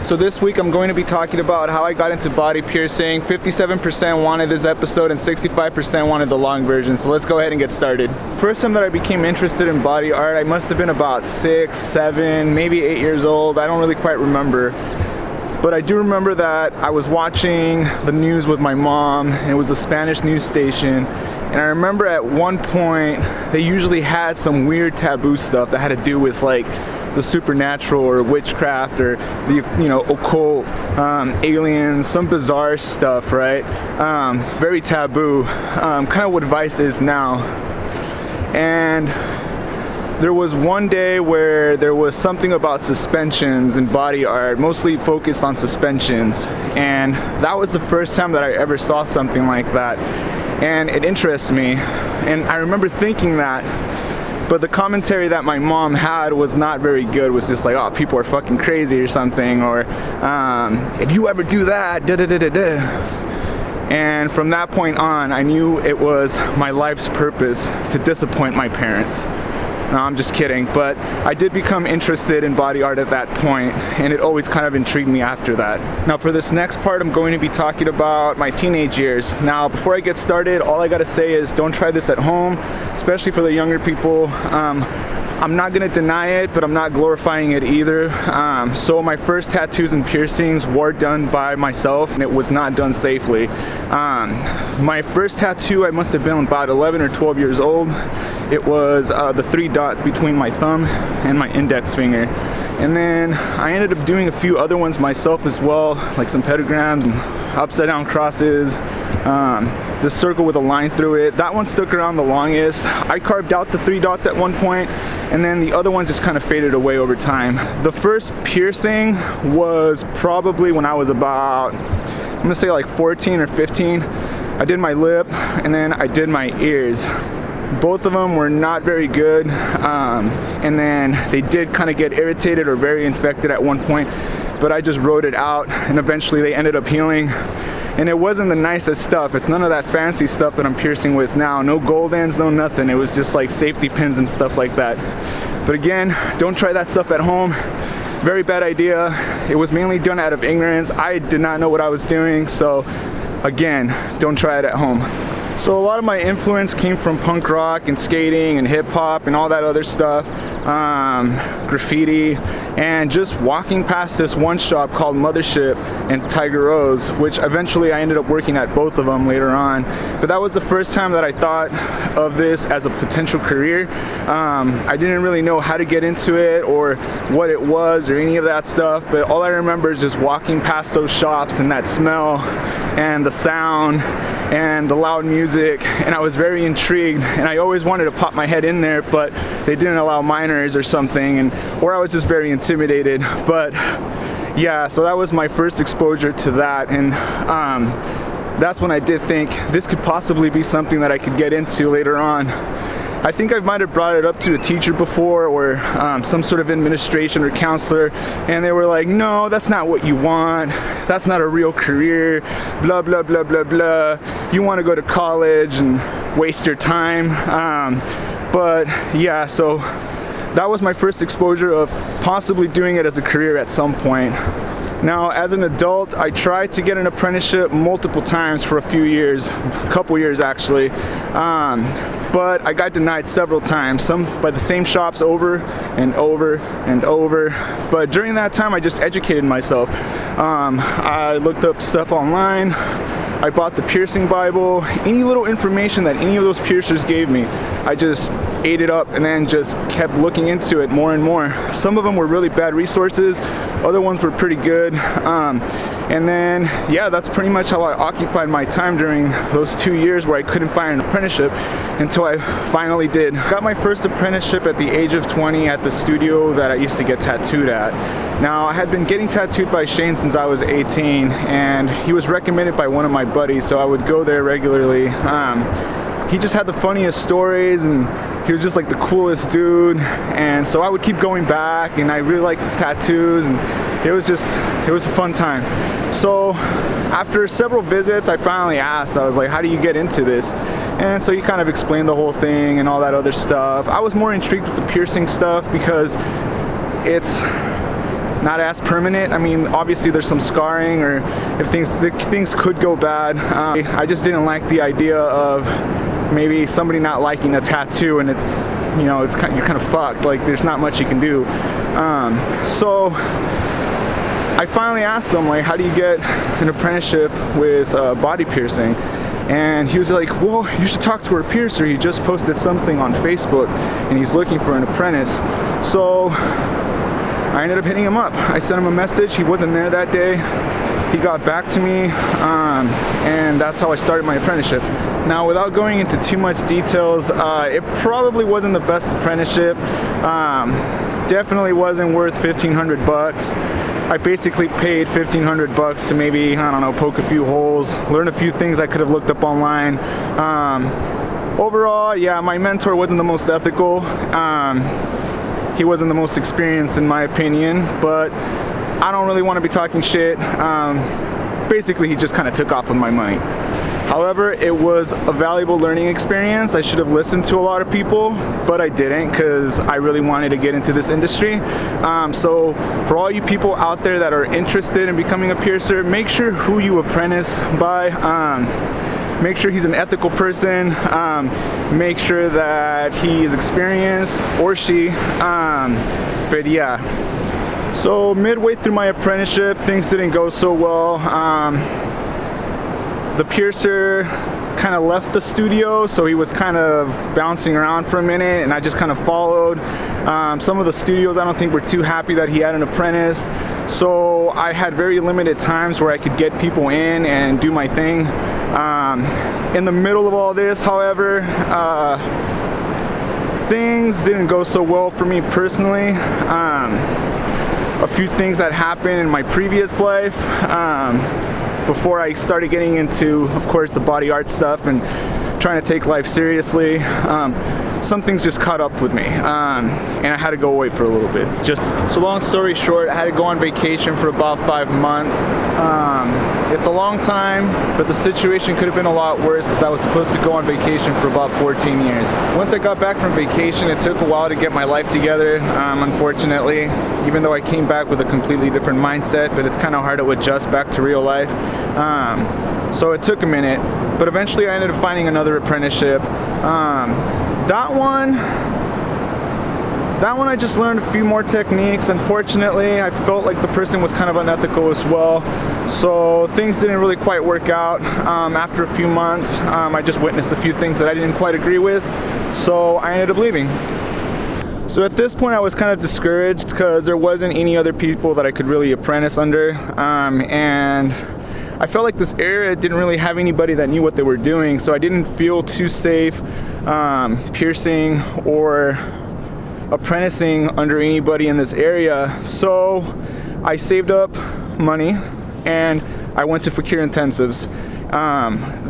So this week I'm going to be talking about how I got into body piercing. 57% wanted this episode and 65% wanted the long version. So let's go ahead and get started. First time that I became interested in body art, I must have been about 6, 7, maybe 8 years old. I don't really quite remember. But I do remember that I was watching the news with my mom, and it was a Spanish news station. And I remember at one point, they usually had some weird taboo stuff that had to do with like the supernatural or witchcraft or the occult, aliens, some bizarre stuff, right? Very taboo, kind of what Vice is now. And there was one day where there was something about suspensions and body art, mostly focused on suspensions, and that was the first time that I ever saw something like that, and it interests me. And I remember thinking that, but the commentary that my mom had was not very good. It was just like, oh, people are fucking crazy or something, or if you ever do that, da da da da da. And from that point on, I knew it was my life's purpose to disappoint my parents. No, I'm just kidding, but I did become interested in body art at that point, and it always kind of intrigued me after that. Now for this next part, I'm going to be talking about my teenage years. Now before I get started, all I gotta say is don't try this at home, especially for the younger people. I'm not gonna deny it, but I'm not glorifying it either. So my first tattoos and piercings were done by myself, and it was not done safely. My first tattoo, I must have been about 11 or 12 years old. It was the 3 dots between my thumb and my index finger. And then I ended up doing a few other ones myself as well, like some pentagrams and upside down crosses. This circle with a line through it, that one stuck around the longest. I carved out the 3 dots at one point, and then the other one just kind of faded away over time. The first piercing was probably when I was about, I'm gonna say like 14 or 15. I did my lip, and then I did my ears. Both of them were not very good, and then they did kind of get irritated or very infected at one point, but I just wrote it out, and eventually they ended up healing. And it wasn't the nicest stuff. It's none of that fancy stuff that I'm piercing with now. No gold ends, no nothing. It was just like safety pins and stuff like that. But again, don't try that stuff at home. Very bad idea. It was mainly done out of ignorance. I did not know what I was doing. So again, don't try it at home. So a lot of my influence came from punk rock and skating and hip hop and all that other stuff, graffiti, and just walking past this one shop called Mothership and Tiger Rose, which eventually I ended up working at both of them later on. But that was the first time that I thought of this as a potential career. I didn't really know how to get into it or what it was or any of that stuff, but all I remember is just walking past those shops and that smell and the sound and the loud music, and I was very intrigued, and I always wanted to pop my head in there, but they didn't allow minors or something, or I was just very intimidated. But yeah, so that was my first exposure to that, and that's when I did think this could possibly be something that I could get into later on. I think I might have brought it up to a teacher before, or some sort of administration or counselor, and they were like, no, that's not what you want. That's not a real career, blah, blah, blah, blah, blah. You want to go to college and waste your time. But yeah, so that was my first exposure of possibly doing it as a career at some point. Now, as an adult, I tried to get an apprenticeship multiple times for a few years, a couple years actually. But I got denied several times, some by the same shops over and over and over. But during that time, I just educated myself. I looked up stuff online. I bought the piercing Bible. Any little information that any of those piercers gave me, I just ate it up and then just kept looking into it more and more. Some of them were really bad resources. Other ones were pretty good. And then, yeah, that's pretty much how I occupied my time during those 2 years where I couldn't find an apprenticeship until I finally did. Got my first apprenticeship at the age of 20 at the studio that I used to get tattooed at. Now, I had been getting tattooed by Shane since I was 18, and he was recommended by one of my buddies, so I would go there regularly. He just had the funniest stories, and he was just like the coolest dude, and so I would keep going back, and I really liked his tattoos, and it was a fun time. So after several visits, I finally asked, I was like, how do you get into this? And so he kind of explained the whole thing and all that other stuff. I was more intrigued with the piercing stuff because it's not as permanent. I mean, obviously there's some scarring, or if things could go bad. I just didn't like the idea of maybe somebody not liking a tattoo, and it's, you know, you're kind of fucked. Like, there's not much you can do. So I finally asked him, like, how do you get an apprenticeship with body piercing? And he was like, well, you should talk to our piercer. He just posted something on Facebook and he's looking for an apprentice. So I ended up hitting him up. I sent him a message. He wasn't there that day. He got back to me, and that's how I started my apprenticeship. Now, without going into too much details, it probably wasn't the best apprenticeship. Definitely wasn't worth 1,500 bucks. I basically paid 1,500 bucks to maybe, I don't know, poke a few holes, learn a few things I could have looked up online. Overall, yeah, my mentor wasn't the most ethical. He wasn't the most experienced in my opinion, but I don't really want to be talking shit. Basically, he just kind of took off with my money. However, it was a valuable learning experience. I should have listened to a lot of people, but I didn't, because I really wanted to get into this industry. So for all you people out there that are interested in becoming a piercer, make sure who you apprentice by. Make sure he's an ethical person. Make sure that he is experienced, or she. But yeah. So midway through my apprenticeship, things didn't go so well. The piercer kind of left the studio, so he was kind of bouncing around for a minute, and I just kind of followed. Some of the studios I don't think were too happy that he had an apprentice, so I had very limited times where I could get people in and do my thing. In the middle of all this, however, things didn't go so well for me personally. A few things that happened in my previous life, before I started getting into, of course, the body art stuff and trying to take life seriously, some things just caught up with me, and I had to go away for a little bit. So long story short, I had to go on vacation for about 5 months. It's a long time, but the situation could have been a lot worse, because I was supposed to go on vacation for about 14 years. Once I got back from vacation, it took a while to get my life together, unfortunately, even though I came back with a completely different mindset, but it's kind of hard to adjust back to real life. So it took a minute, but eventually I ended up finding another apprenticeship. That one I just learned a few more techniques. Unfortunately, I felt like the person was kind of unethical as well, so things didn't really quite work out. After a few months, I just witnessed a few things that I didn't quite agree with, so I ended up leaving. So at this point I was kind of discouraged, because there wasn't any other people that I could really apprentice under, and I felt like this area didn't really have anybody that knew what they were doing, so I didn't feel too safe piercing or apprenticing under anybody in this area. So I saved up money and I went to Fakir Intensives.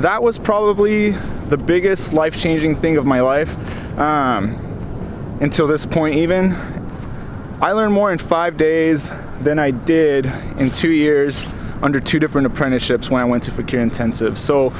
That was probably the biggest life-changing thing of my life, until this point even. I learned more in 5 days than I did in 2 years under 2 different apprenticeships when I went to Fakir Intensives. So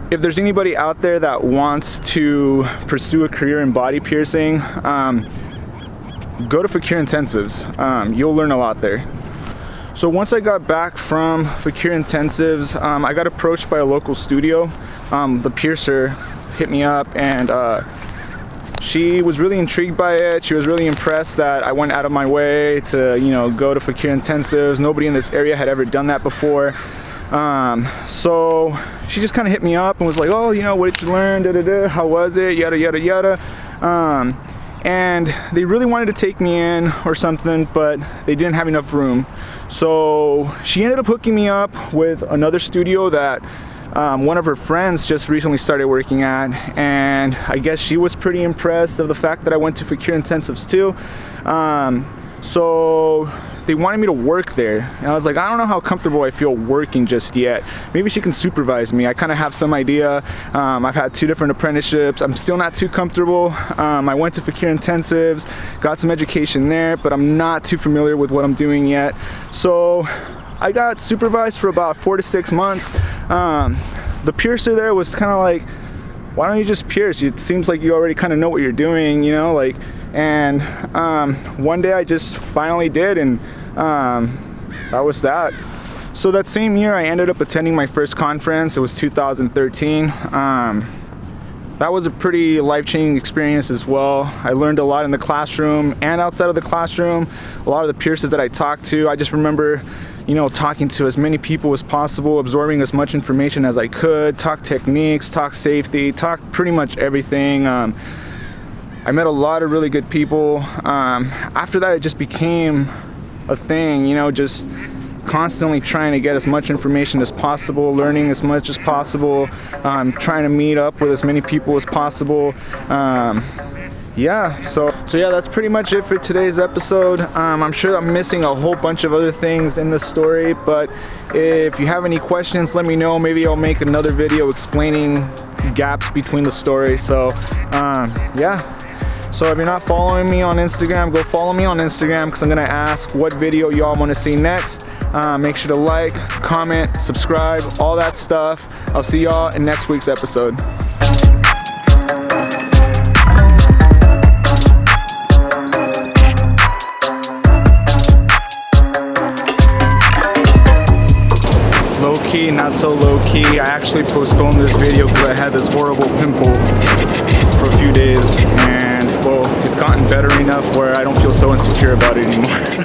if there's anybody out there that wants to pursue a career in body piercing, go to Fakir Intensives. You'll learn a lot there. So once I got back from Fakir Intensives, I got approached by a local studio. The piercer hit me up, and she was really intrigued by it. She was really impressed that I went out of my way to, you know, go to Fakir Intensives. Nobody in this area had ever done that before. So she just kind of hit me up and was like, oh, you know, what did you learn? How was it? Yada, yada, yada. And they really wanted to take me in or something, but they didn't have enough room. So she ended up hooking me up with another studio that one of her friends just recently started working at, and I guess she was pretty impressed of the fact that I went to Fakir Intensives too. So they wanted me to work there, and I was like, I don't know how comfortable I feel working just yet. Maybe she can supervise me. I kind of have some idea. I've had 2 different apprenticeships. I'm still not too comfortable. I went to Fakir Intensives, got some education there, but I'm not too familiar with what I'm doing yet. So I got supervised for about 4 to 6 months. The piercer there was kind of like, why don't you just pierce? It seems like you already kind of know what you're doing, you know, like. And one day I just finally did, and That was that. So that same year I ended up attending my first conference. It was 2013. That was a pretty life-changing experience as well. I learned a lot in the classroom and outside of the classroom. A lot of the peers that I talked to, I just remember, you know, talking to as many people as possible, absorbing as much information as I could, talk techniques, talk safety, talk pretty much everything. I met a lot of really good people. After that, it just became a thing, you know, just constantly trying to get as much information as possible, learning as much as possible, trying to meet up with as many people as possible. Yeah, so yeah, that's pretty much it for today's episode. I'm sure I'm missing a whole bunch of other things in the story, but if you have any questions, let me know. Maybe I'll make another video explaining gaps between the story. So yeah. So if you're not following me on Instagram, go follow me on Instagram, because I'm gonna ask what video y'all wanna see next. Make sure to like, comment, subscribe, all that stuff. I'll see y'all in next week's episode. Low key, not so low key. I actually postponed this video because I had this horrible pimple for a few days, and well, it's gotten better enough where I don't feel so insecure about it anymore.